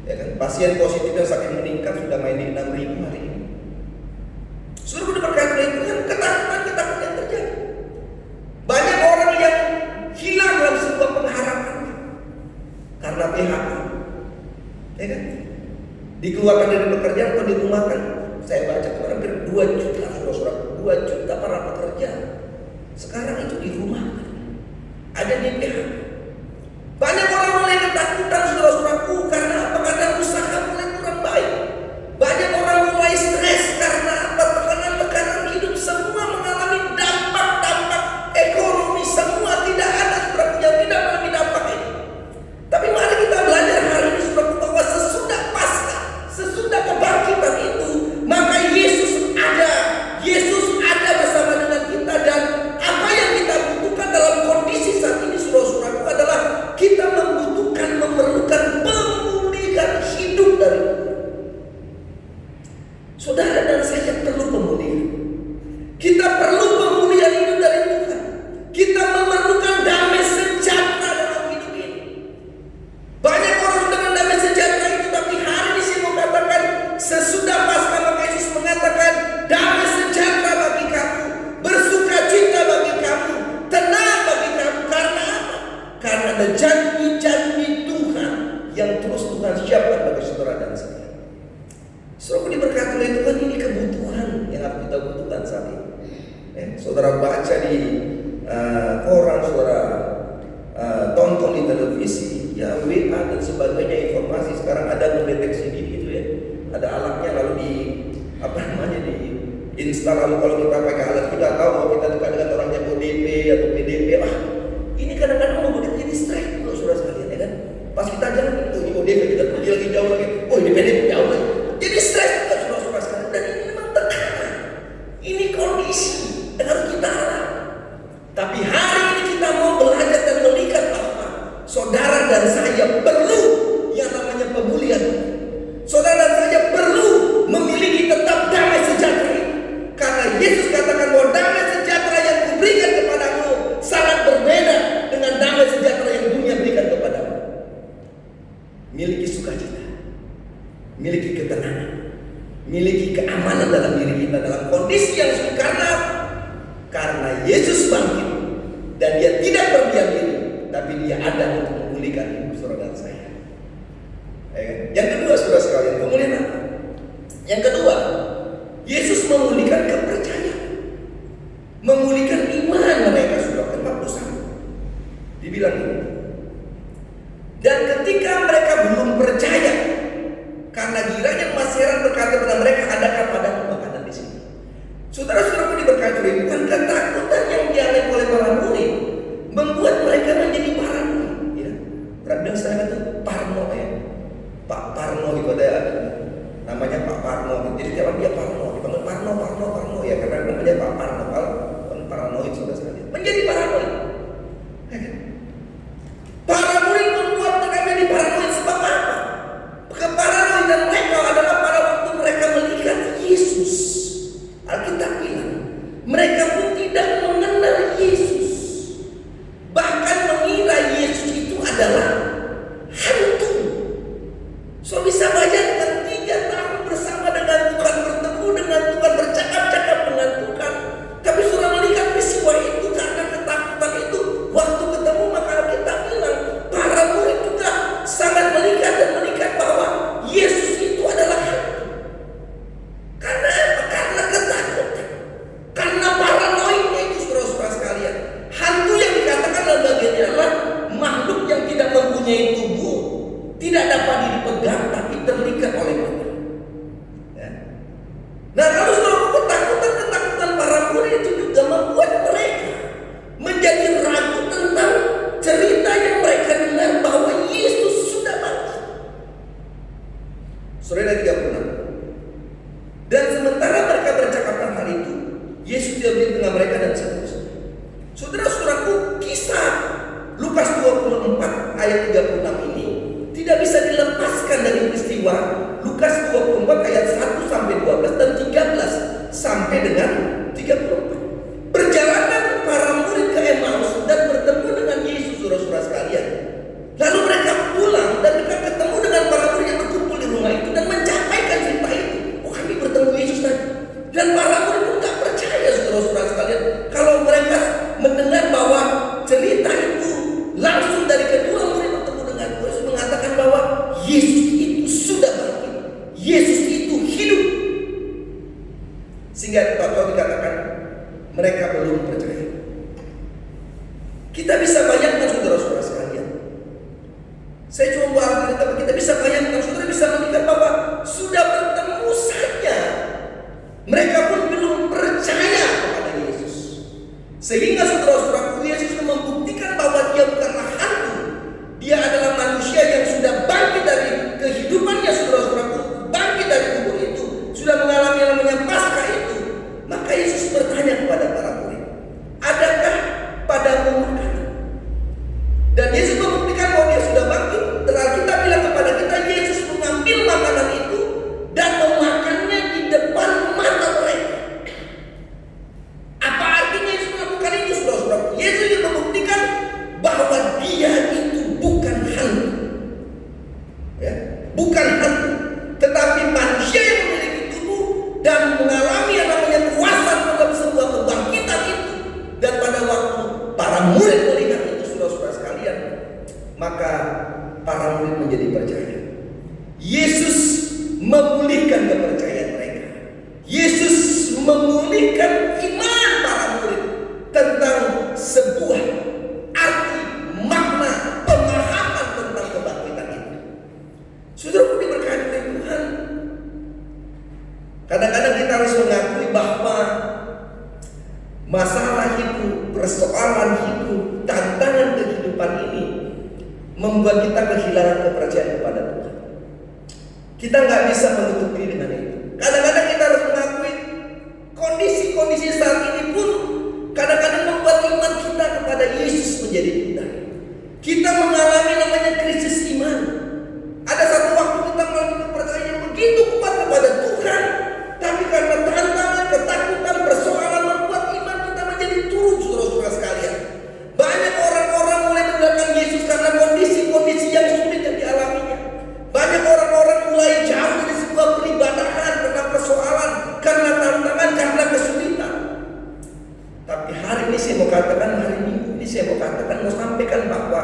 Ya kan? Pasien positif yang sakit meningkat sudah main di 6.000 hari ini. Sudah berkait dengan Tuhan, ketakutan yang terjadi. Banyak orang yang hilang dalam sebuah pengharapan karena PHK. Ya kan? Dikeluarkan dari pekerjaan atau dirumahkan. Saya baca kemarin 2 juta saudara-saudara, 2 juta para pekerja sekarang itu di rumah, ada di PHK. Banyak orang mulai ketakutan saudara-saudaraku karena apa? Karena usaha mulai kurang baik. Banyak orang mulai stres karena apa? Tekanan-tekanan hidup, semua mengalami dampak-dampak ekonomi, semua tidak ada saudaraku yang tidak mengalami dampak ini. Tapi mari kita belajar hari ini saudaraku bahwa sesudah Paskah, sesudah kebangkitan itu, maka Yesus ada bersama dengan kita. Dan apa yang kita butuhkan dalam kondisi saat ini saudara-saudaraku adalah kita memerlukan pemulihan hidup dari Tuhan. Saudara dan saya perlu pemulihan. Kita perlu pemulihan hidup dari Tuhan. Kita memerlukan damai sejahtera dalam hidup ini. Banyak orang dengan damai sejahtera itu, tapi hari ini saya mau katakan sesudah Paskah maka Yesus mengatakan damai sejahtera bagi kamu, bersukacita bagi kamu, tenang bagi kamu. Karena apa? Karena ada janji-janji Tuhan yang terus Tuhan siapkan bagi saudara dan saya. Saudara diberkati oleh Tuhan, ini kebutuhan yang harus kita butuhkan saat ini. Saudara baca di koran, saudara tonton di televisi, ya WA dan sebagainya, informasi sekarang ada mendeteksi dini itu ya. Ada alatnya lalu di install, lalu kalau kita pakai alat kita tahu bahwa kita dekat dengan orang yang ODP atau PDP. Ini kadang-kadang membuat kita jadi stres loh saudara sekalian, ya kan? Pas kita jalan itu ini ODP, kita pergi lagi jauh lagi, oh ini PDP jauh lagi, jadi stres juga saudara sekalian. Dan ini memang tekanan, ini kondisi yang harus kita alami. Tapi hari ini kita mau belajar dan melihat bahwa saudara dan saya perlu yang namanya pemulihan. Saudara dan saya perlu memiliki tetap damai sejahtera. Karena Yesus katakan bahwa damai sejahtera yang kuberikan kepadamu sangat berbeda dengan damai sejahtera yang dunia berikan kepadamu. Miliki sukacita, miliki ketenangan, miliki keamanan dalam diri kita dalam kondisi yang sulit. Karena Yesus bangkit dan dia tidak berdiam diri, tapi dia ada untuk memulihkan hidup saudara dan saya. Yang kedua saudara sekalian, pemulihan apa? Yang kedua, Yesus memulihkan kepercayaan, memulihkan iman mereka sudah 41. Dibilang ini. Dan ketika mereka belum percaya, karena kiranya masyarakat berkata kepada mereka, adakah padamu makanan di sini? Saudara-saudaraku diberkati oleh Tuhan, ketakutan yang dialami oleh para murid membuat mereka menjadi paranoid. Ya. Orang saya itu parno ya. Pak Parno itu ada namanya Pak Parno. Jadi tiap dia Parno, dipanggil Parno ya karena namanya Pak Parno. Kalau paranoid sudah sekali menjadi paranoid. Para murid mempunyai tubuh tidak dapat dipegang tapi terikat oleh mata. Ya. Nah, kalau saudara, ketakutan para murid itu juga membuat mereka menjadi ragu tentang cerita yang mereka dengar bahwa Yesus sudah bangkit. Saudara 36. Dan sementara mereka bercakapkan hal itu, Yesus diam di tengah mereka dan seterusnya. Saudara-saudaraku, kisah Lukas 24 ayat 36 ini tidak bisa dilepaskan dari peristiwa Lukas 24 ayat 1 sampai 12 dan 13 sampai dengan 34. Perjalanan para murid ke Emmaus dan bertemu dengan Yesus, saudara-saudara sekalian. Lalu mereka pulang dan mereka ketemu dengan para murid yang berkumpul di rumah itu dan mencapaikan cerita itu. Oh, kami bertemu Yesus tadi. Dan para murid pun tak percaya, saudara-saudara sekalian, kalau mereka mendengar bahwa cerita itu langsung dari kedua murid bertemu dengan Yesus mengatakan bahwa Yesus itu sudah bangkit, Yesus itu hidup. Sehingga kalau dikatakan mereka belum percaya. Kita bisa bayangkan, saudara-saudara sekalian. Saya cuma buat tapi kita bisa bayangkan, saudara bisa melihat bahwa sudah bertemu saja mereka pun belum percaya kepada Yesus. Sehingga saudara-saudaraku, Yesus membuktikan bahwa dia bukanlah hantu. Dia adalah manusia yang sudah bangkit dari kehidupannya, saudara-saudaraku, bangkit dari kubur itu, sudah mengalami yang namanya Paskah itu. Maka Yesus bertanya kepada para murid, adakah padamu makanan? Dan Yesus membuktikan bahwa dia sudah bangkit. Terlalu kita bilang kepada kita, Yesus mengambil makanan itu dan memakannya di depan mata mereka. Apa artinya Yesus melakukan itu, saudara-saudara? Yesus yang membuktikan bahwa dia itu bukan hantu, ya, bukan hantu, tetapi manusia yang memiliki tubuh dan mengalami yang namanya kuasa dalam sebuah kebangkitan itu. Dan pada waktu para murid melihat itu, saudara-saudara sekalian, maka para murid menjadi percaya. Yesus memulihkan kepercayaan mereka. Yesus memulihkan iman para murid tentang sebuah arti, makna, pemahaman tentang kebangkitan itu. Saudara diberkati oleh Tuhan. Kadang-kadang kita harus mengakui bahwa masalah hidup, persoalan hidup, tantangan kehidupan ini membuat kita kehilangan kepercayaan kepada Tuhan. Kita nggak bisa menutup diri dengan itu. Kadang-kadang kita harus mengakui kondisi-kondisi saat ini pun kadang-kadang membuat iman kita kepada Yesus menjadi pudar. Kita mengalami namanya krisis iman. Ada satu waktu kita mengalami kepercayaan yang begitu kuat kepada Tuhan, tapi karena tantangan, ketakutan, persoalan membuat iman kita menjadi turun, saudara-saudara sekalian. Banyak orang-orang mulai meninggalkan Yesus karena kondisi-kondisi yang sulit yang dialaminya. Banyak orang-orang mulai jauh dari sebuah peribadahan karena persoalan, karena tantangan, karena kesulitan. Tapi hari ini saya mau katakan, hari Minggu ini saya mau katakan, mau sampaikan bahwa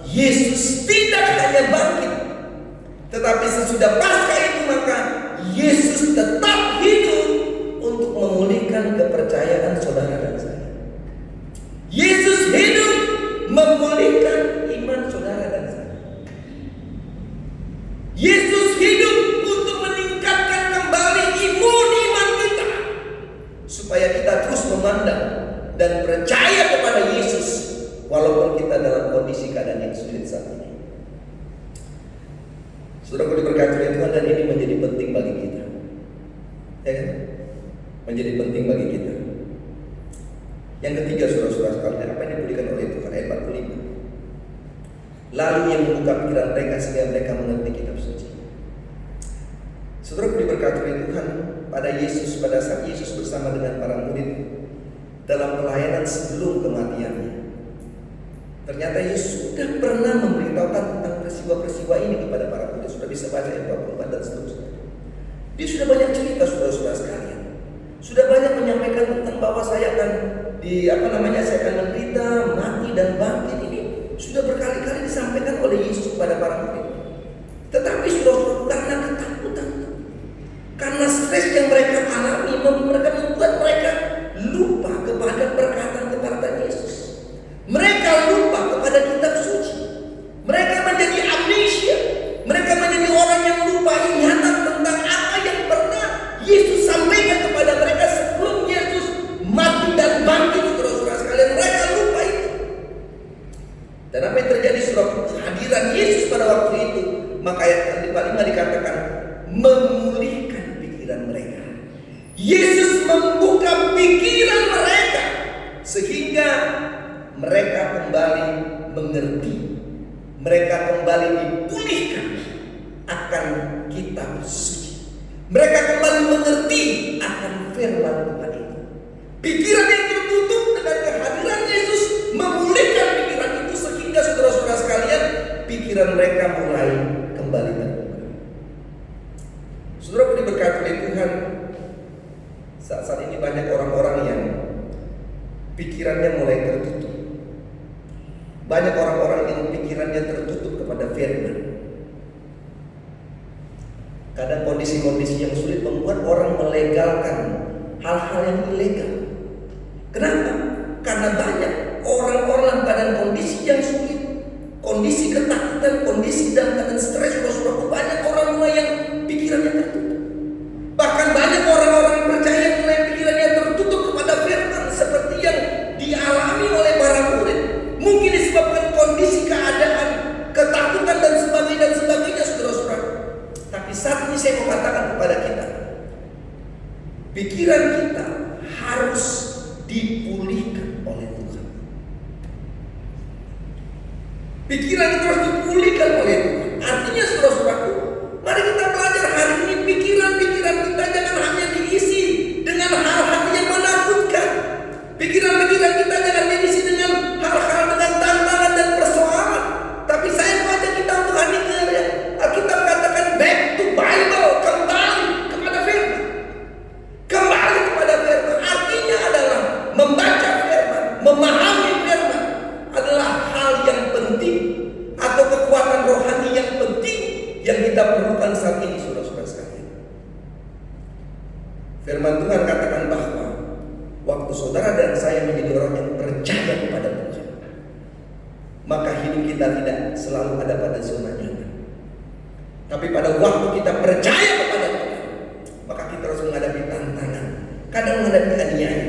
Yesus tidak hanya bangkit, tetapi sesudah Paskah itu maka Yesus tetap hidup untuk memulihkan kepercayaan saudara dan saya. Yesus hidup memulihkan iman saudara dan saya. Yesus hidup untuk meningkatkan kembali iman kita, supaya kita terus memandang dan percaya kepada Yesus walaupun kita dalam kondisi keadaan yang sulit saat ini. Saudara diberkati oleh Tuhan, dan ini menjadi penting bagi kita, ya kan? Menjadi penting bagi kita. Yang ketiga, saudara-saudara sekalian, apa yang diberikan oleh Tuhan, ayat 45. Lalu yang membuka pikiran mereka sehingga mereka mengerti kitab suci. Saudara diberkati oleh Tuhan, pada saat Yesus bersama dengan para murid dalam pelayanan sebelum kematiannya, ternyata Yesus sudah pernah memberitahukan tentang peristiwa-peristiwa ini kepada para murid. Sudah bisa baca ayat 24 dan seterusnya. Dia sudah banyak cerita, saudara-saudara sekalian. Sudah banyak menyampaikan tentang bahwa saya akan saya akan menderita, mati dan bangkit. Ini sudah berkali-kali disampaikan oleh Yesus kepada para murid. Tetapi saudara-saudara, karena ketakutan, karena stres yang mereka alami, mereka membuat mereka lupa kepada perkataan Yesus. Mereka lupa kepada kitab suci. Mereka menjadi Yesus pada waktu itu. Maka ayat 5 dikatakan memulihkan pikiran mereka. Yesus membuka pikiran mereka sehingga mereka kembali mengerti. Mereka kembali dipulihkan akan kitab suci. Mereka kembali mengerti akan firman Tuhan itu. Pikiran yang tertutup dengan kehadiran Yesus memulihkan pikiran itu sehingga saudara-saudara sekalian, pikiran mereka mulai kembali terbuka. Saudara diberkati oleh Tuhan. Saat ini banyak orang-orang yang pikirannya mulai tertutup. Banyak orang-orang yang pikirannya tertutup kepada firman. Kadang kondisi-kondisi yang sulit membuat orang melegalkan hal-hal yang ilegal. Kenapa? Karena banyak orang-orang dalam kondisi yang sulit, kondisi ketakutan, kondisi dalam keadaan stres, saudara-saudara, banyak orang mulai yang pikirannya tertutup. Bahkan banyak orang-orang percaya yang mulai pikirannya tertutup kepada firman seperti yang dialami oleh para murid. Mungkin disebabkan kondisi keadaan, ketakutan dan sebagainya, saudara-saudara. Tapi saat ini saya mau katakan kepada kita, pikiran kita harus dipulihkan oleh Tuhan. Pikiran kita harus dipulihkan oleh Tuhan. Artinya saudara-saudaraku, mari kita belajar hari ini pikiran-pikiran kita jangan hanya diisi dengan hal-hal yang menakutkan. Pikiran-pikiran kita jangan diisi dengan hal-hal dengan tantangan dan persoalan. Tapi saya mau ajak kita untuk hari ini, Alkitab katakan back to Bible, kembali kepada firman. Kembali kepada firman artinya adalah membaca firman, memahami firman adalah hal yang penting atau kekuatan rohani yang penting yang kita perlukan saat ini, saudara-saudara sekalian. Firman Tuhan katakan bahwa waktu saudara dan saya menjadi orang yang percaya kepada Tuhan, maka hidup kita tidak selalu ada pada zona nyaman. Tapi pada waktu kita percaya kepada Tuhan, maka kita harus menghadapi tantangan, kadang menghadapi aniaya.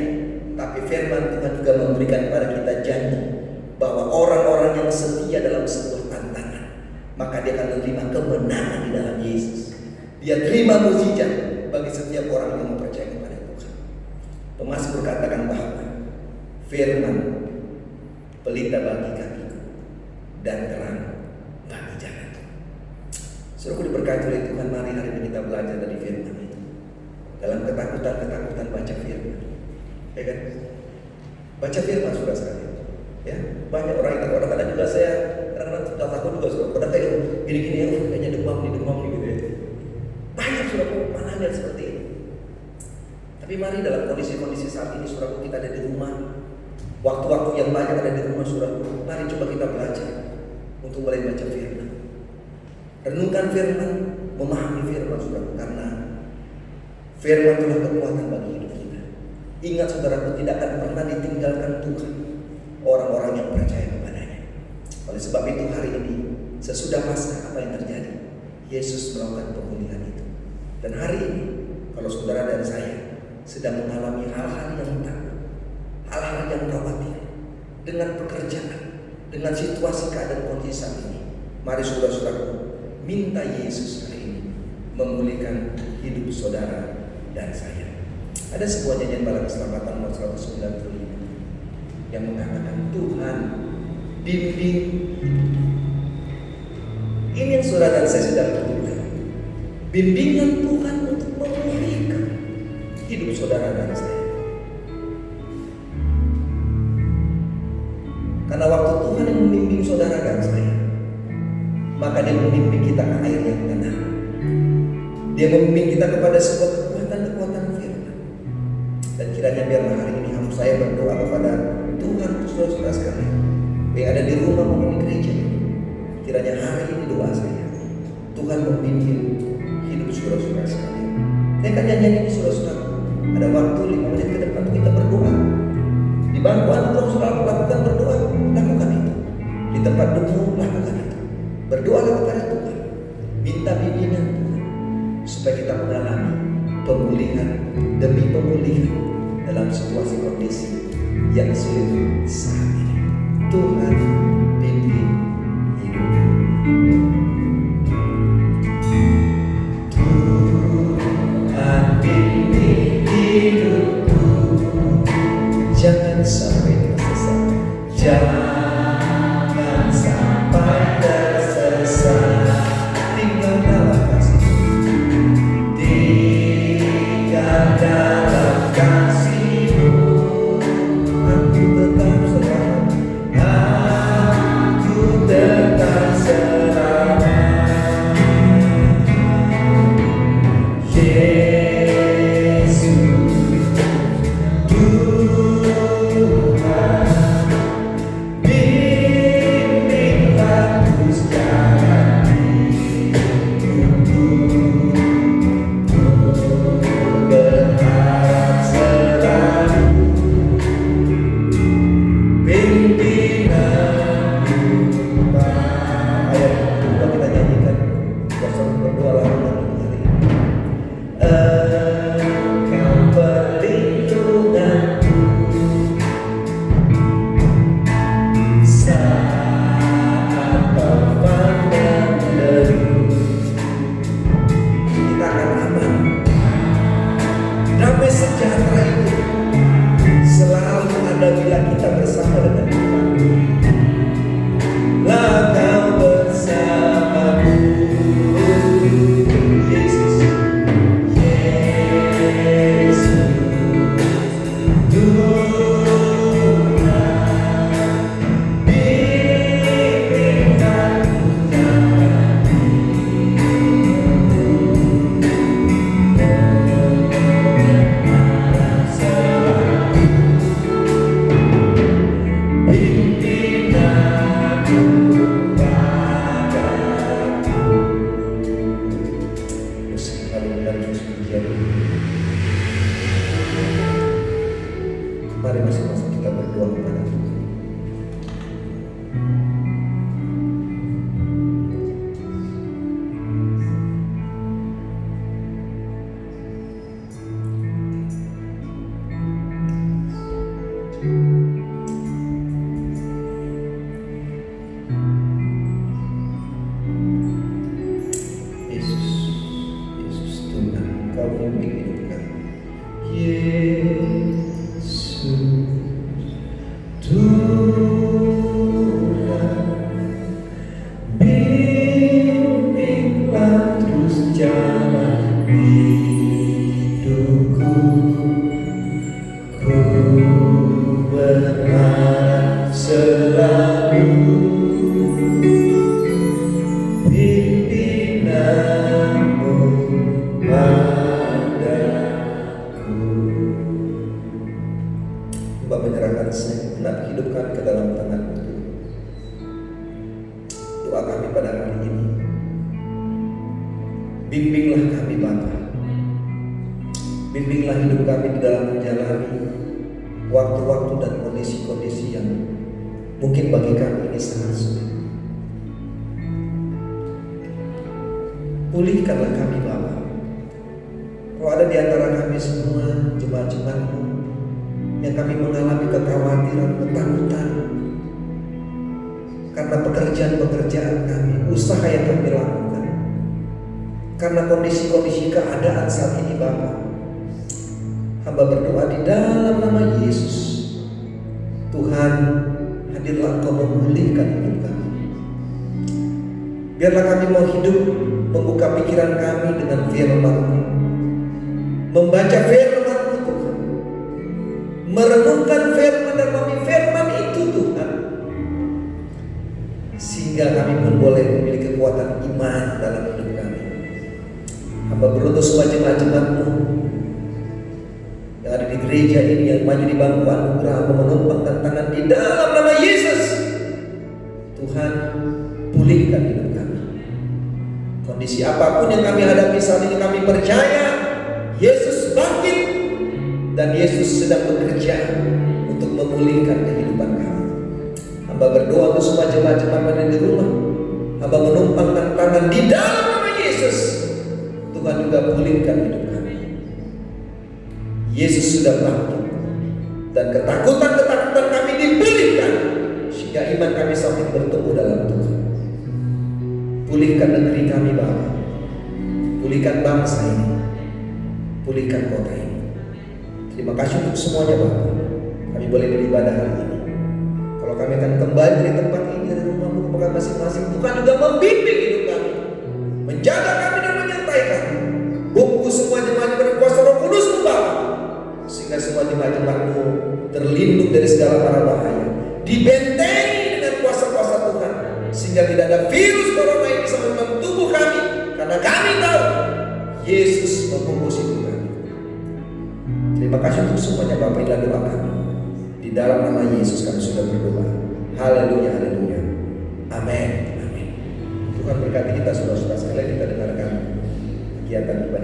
Tapi firman Tuhan juga memberikan kepada kita janji bahwa orang-orang yang setia dalam sebuah tantangan, maka dia akan menerima kemenangan di dalam Yesus. Dia terima mukjizat bagi setiap orang yang percaya kepada Tuhan. Pemazmur katakan bahwa firman pelita bagi kakiku dan terang bagi jalanku. Saudara diberkati oleh Tuhan, mari hari ini kita belajar dari firman itu. Dalam ketakutan baca firman. Ya kan? Baca firman saudara sekalian. Ya, banyak orang yang takut. Kadang juga saya kadang-kadang takut juga saudara. Kadang kayak gini-gini kayaknya demam gitu ya. Banyak saudara pandangan seperti ini. Tapi mari dalam kondisi-kondisi saat ini saudara, kita ada di rumah. Waktu-waktu yang banyak ada di rumah saudara. Mari coba kita belajar untuk mulai baca firman. Renungkan firman, memahami firman saudara, karena firman itulah kekuatan bagi hidup kita. Ingat saudaraku, tidak akan pernah ditinggalkan Tuhan orang-orang yang percaya kepadanya. Oleh sebab itu hari ini sesudah Paskah apa yang terjadi? Yesus melakukan pemulihan itu. Dan hari ini kalau saudara dan saya sedang mengalami hal-hal yang takut, hal-hal yang khawatir dengan pekerjaan, dengan situasi keadaan kondisi saat ini, mari saudara-saudaraku minta Yesus hari ini memulihkan hidup saudara dan saya. Ada sebuah nyanyian bala keselamatan nomor 195 yang mengatakan Tuhan bimbing hidup. Ini yang saudara dan saya sedang butuhkan. Bimbingan Tuhan untuk memulihkan hidup saudara dan saya. Karena waktu Tuhan yang membimbing saudara dan saya, maka Dia membimbing kita ke air yang tenang. Dia membimbing kita kepada sebuah kekuatan firman. Dan kiranya biarlah hari ini saya berdoa kepada Tuhan untuk saudara-saudara sekalian yang ada di rumah maupun di gereja ini. Kiranya hari ini doa saya, Tuhan membimbing hidup saudara-saudara sekalian. Saya akan nyanyian ini saudara-saudara. Ada waktu 5 menit ke depan kita berdoa. Di bangkuan untuk saudara lakukan berdoa, lakukan itu. Di tempat duduk lakukan itu. Berdoalah kepada Tuhan, minta bimbingan Tuhan supaya kita mengalami pemulihan demi pemulihan dalam situasi kondisi yang sulit saat ini. Tuhan bimbing hidup. membimbing hidup kami. Yesus Tuhan, bimbinglah terus jalan hidupku. Ku berharap selalu pimpinanmu padaku. Mbak menyerahkan segenap hidup kami ke dalam tangan-Mu. Doa kami pada hari ini, bimbinglah kami Bapa. Bimbinglah hidup kami di dalam menjalani waktu-waktu dan kondisi-kondisi yang mungkin bagi kami ini sangat sulit. Pulihkanlah kami Bapa. Kalau ada di antara kami semua jemaat-jemaat-Mu yang kami mengalami kekhawatiran, ketakutan karena pekerjaan-pekerjaan kami, usaha yang kami lakukan, karena kondisi-kondisi keadaan saat ini Bapa, hamba berdoa di dalam nama Yesus, Tuhan, hadirlah Engkau memulihkan hidup kami. Biarlah kami mau hidup membuka pikiran kami dengan firman-Mu, membaca firman-Mu Tuhan, merenungkan firman dan memahami firman itu Tuhan, sehingga kami pun boleh memiliki kekuatan iman dalam hidup kami. Hamba berutus semua jemaat-jemaat-Mu yang ada di gereja ini, yang maju di bangku anugerah, hamba menumpangkan tangan di dalam nama Yesus. Tuhan, pulihkan hidup kami. Kondisi apapun yang kami hadapi saat ini, kami percaya Yesus bangkit dan Yesus sedang bekerja untuk memulihkan kehidupan kami. Hamba berdoa untuk semua jemaat-jemaat yang ada di rumah. Hamba menumpangkan tangan di dalam nama Yesus. Tuhan juga pulihkan hidup kami. Yesus sudah bangkit dan ketakutan-ketakutan kami dipulihkan, sehingga iman kami semakin bertumbuh dalam Tuhan. Pulihkan negeri kami Bapa, pulihkan bangsa ini, pulihkan kota ini. Terima kasih untuk semuanya Bapa. Kami boleh beribadah hari ini. Kalau kami akan kembali dari tempat ini, dari rumah-Mu ke tempat masing-masing, Tuhan juga membimbing hidup kami, menjaga kami dan menyertai kami. Bungkus semua jemaat dengan kuasa Roh Kudus-Mu Bapa, sehingga semua jemaat-jemaat-Mu terlindung dari segala mara bahaya, dibentengi dengan kuasa-kuasa Tuhan, sehingga tidak ada virus corona yang bisa membunuh tubuh kami, karena kami tahu Yesus membungkus hidup kami. Terima kasih untuk semuanya Bapak. Inilah doa kami. Di dalam nama Yesus kami sudah berdoa. Haleluya, haleluya. Amin, amin. Tuhan berkati kita saudara-saudara sekalian. Kita dengarkan kegiatan ibadah.